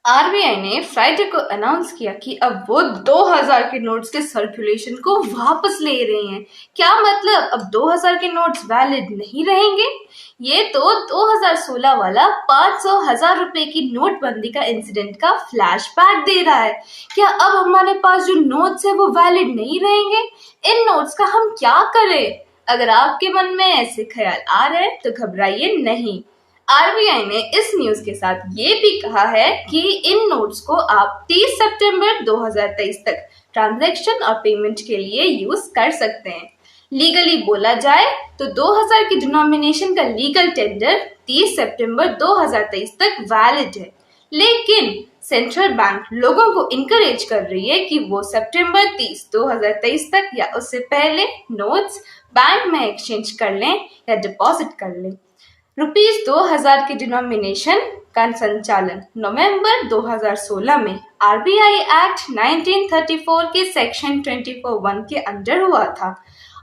RBI ने Friday को announce किया कि अब वो 2000 के नोट्स के सर्कुलेशन को वापस ले रहे हैं। क्या मतलब अब 2000 के नोट्स वैलिड नहीं रहेंगे? ये तो 2016 वाला 500 हजार रुपए की नोटबंदी का इंसिडेंट का फ्लैशबैक दे रहा है। क्या अब हमारे पास जो नोट्स है वो वैलिड नहीं रहेंगे? इन नोट्स का हम क्या करें? अगर आपके मन में ऐसे ख्याल आ रहे हैं तो घबराइए नहीं। आरबीआई ने इस न्यूज के साथ ये भी कहा है कि इन नोट्स को आप 30 सितंबर 2023 तक ट्रांजैक्शन और पेमेंट के लिए यूज कर सकते हैं। लीगली बोला जाए तो 2000 की डिनोमिनेशन का लीगल टेंडर 30 सितंबर 2023 तक वैलिड है, लेकिन सेंट्रल बैंक लोगों को इनकरेज कर रही है कि वो सितंबर 30 2023 तक या उससे पहले नोट्स बैंक में एक्सचेंज कर लें या डिपॉजिट कर लें। ₹2000 के डिनोमिनेशन का संचालन नवंबर 2016 में आरबीआई एक्ट 1934 के सेक्शन 24(1) के अंडर हुआ था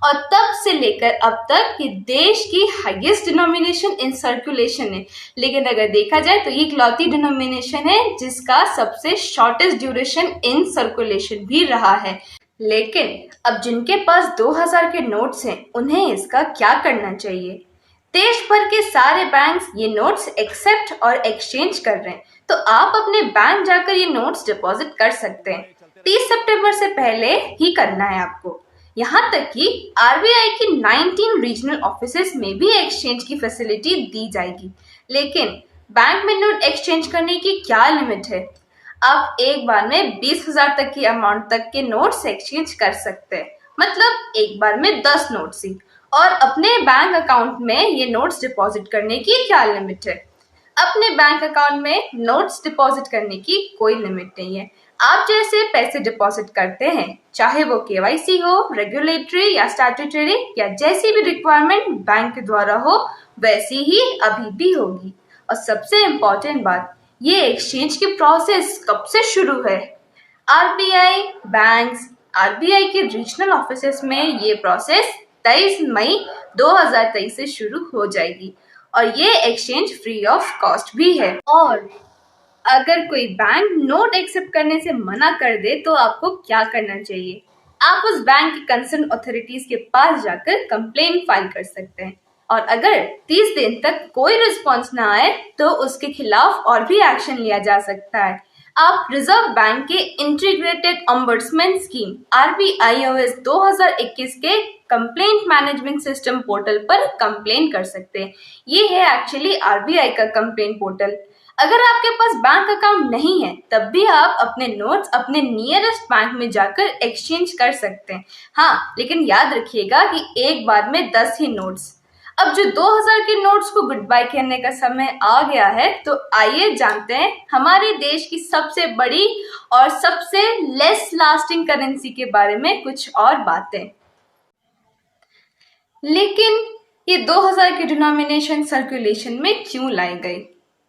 और तब से लेकर अब तक ये देश की हाईएस्ट डिनोमिनेशन इन सर्कुलेशन है। लेकिन अगर देखा जाए तो ये इकलौती डिनोमिनेशन है जिसका सबसे शॉर्टेस्ट ड्यूरेशन इन सर्कुलेशन भी रहा है। लेकिन अब जिनके पास 2000 के नोट्स हैं उन्हें इसका क्या करना चाहिए? देश भर के सारे बैंक्स ये नोट्स एक्सेप्ट और एक्सचेंज कर रहे हैं, तो आप अपने बैंक जाकर ये नोट्स डिपॉजिट कर सकते हैं। 30 सितंबर से पहले ही करना है आपको। यहाँ तक कि आरबीआई की 19 रीजनल ऑफिसेज में भी एक्सचेंज की फैसिलिटी दी जाएगी। लेकिन बैंक में नोट एक्सचेंज करने की क्या लिमिट है? आप एक बार में 20,000 तक की अमाउंट तक के नोट्स एक्सचेंज कर सकते हैं, मतलब एक बार में 10 नोट्स ही। और अपने बैंक अकाउंट में ये नोट्स डिपॉजिट करने की क्या लिमिट है? अपने बैंक अकाउंट में नोट्स डिपॉजिट करने की कोई लिमिट नहीं है। आप जैसे पैसे डिपॉजिट करते हैं, चाहे वो केवाईसी हो, रेगुलेटरी या स्टैट्यूटरी या जैसी भी रिक्वायरमेंट बैंक के द्वारा हो, वैसी ही अभी भी होगी। और सबसे इम्पोर्टेंट बात, ये एक्सचेंज की प्रोसेस कब से शुरू है? आरबीआई बैंक्स, आरबीआई के रीजनल ऑफिसेस में ये प्रोसेस 23 मई 2023 से शुरू हो जाएगी और ये एक्सचेंज फ्री ऑफ कॉस्ट भी है। और अगर कोई बैंक नोट एक्सेप्ट करने से मना कर दे तो आपको क्या करना चाहिए? आप उस बैंक की कंसर्न अथॉरिटीज के पास जाकर कंप्लेंट फाइल कर सकते हैं और अगर 30 दिन तक कोई रिस्पॉन्स ना आए तो उसके खिलाफ और भी एक्शन लिया जा सकता है। आप रिजर्व बैंक के इंटीग्रेटेड ऑम्बड्समैन स्कीम RBIOS 2021 के कंप्लेंट मैनेजमेंट सिस्टम पोर्टल पर कंप्लेन कर सकते हैं। ये है एक्चुअली आरबीआई का कंप्लेंट पोर्टल। अगर आपके पास बैंक अकाउंट नहीं है तब भी आप अपने नोट्स अपने नियरेस्ट बैंक में जाकर एक्सचेंज कर सकते हैं। हाँ, लेकिन याद रखिएगा कि एक बार में 10 ही नोट्स। अब जो 2000 के नोट्स को गुड बाय कहने का समय आ गया है, तो आइए जानते हैं हमारे देश की सबसे बड़ी और सबसे लेस लास्टिंग करेंसी के बारे में कुछ और बातें। लेकिन ये 2000 की डिनोमिनेशन सर्कुलेशन में क्यों लाई गई?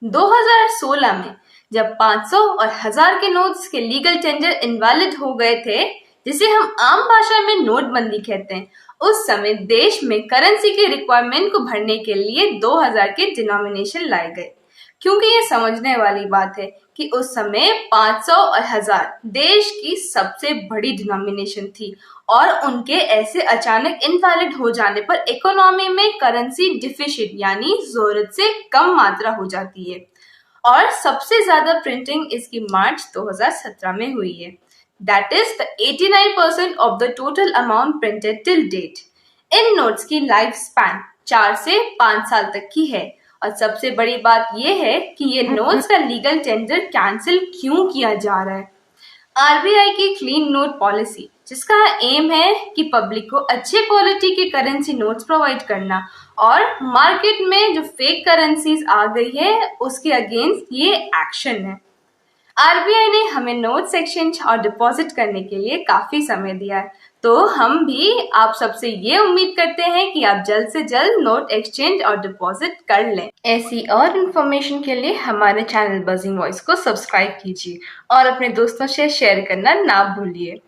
2016 में जब 500 और 1000 के नोट्स के लीगल टेंडर इनवैलिड हो गए थे, जिसे हम आम भाषा में नोटबंदी कहते हैं, उस समय देश में करेंसी के रिक्वायरमेंट को भरने के लिए 2000 के डिनोमिनेशन लाए गए। क्योंकि ये समझने वाली बात है कि उस समय 500 और 1000 देश की सबसे बड़ी डिनोमिनेशन थी और उनके ऐसे अचानक इनवैलिड हो जाने पर इकोनॉमी में करेंसी डिफिशिट यानी जरूरत से कम मात्रा हो जाती है और सबसे ज्यादा प्रिंटिंग इसकी मार्च 2017 में हुई है। That is the 89% of the total amount printed till date. In notes की लाइफ स्पैन 4 से 5 साल तक की है और सबसे बड़ी बात यह है कि ये नोट्स का लीगल टेंडर कैंसिल क्यों किया जा रहा है? आरबीआई की क्लीन नोट पॉलिसी, जिसका एम है कि पब्लिक को अच्छे क्वालिटी के करेंसी नोट्स प्रोवाइड करना और मार्केट में जो फेक करेंसीज आ गई है उसके अगेंस्ट ये एक्शन है। आरबीआई ने हमें नोट्स एक्सचेंज और डिपॉजिट करने के लिए काफी समय दिया है, तो हम भी आप सबसे ये उम्मीद करते हैं कि आप जल्द से जल्द नोट एक्सचेंज और डिपॉजिट कर लें। ऐसी और इन्फॉर्मेशन के लिए हमारे चैनल बजिंग वॉइस को सब्सक्राइब कीजिए और अपने दोस्तों से शेयर करना ना भूलिए।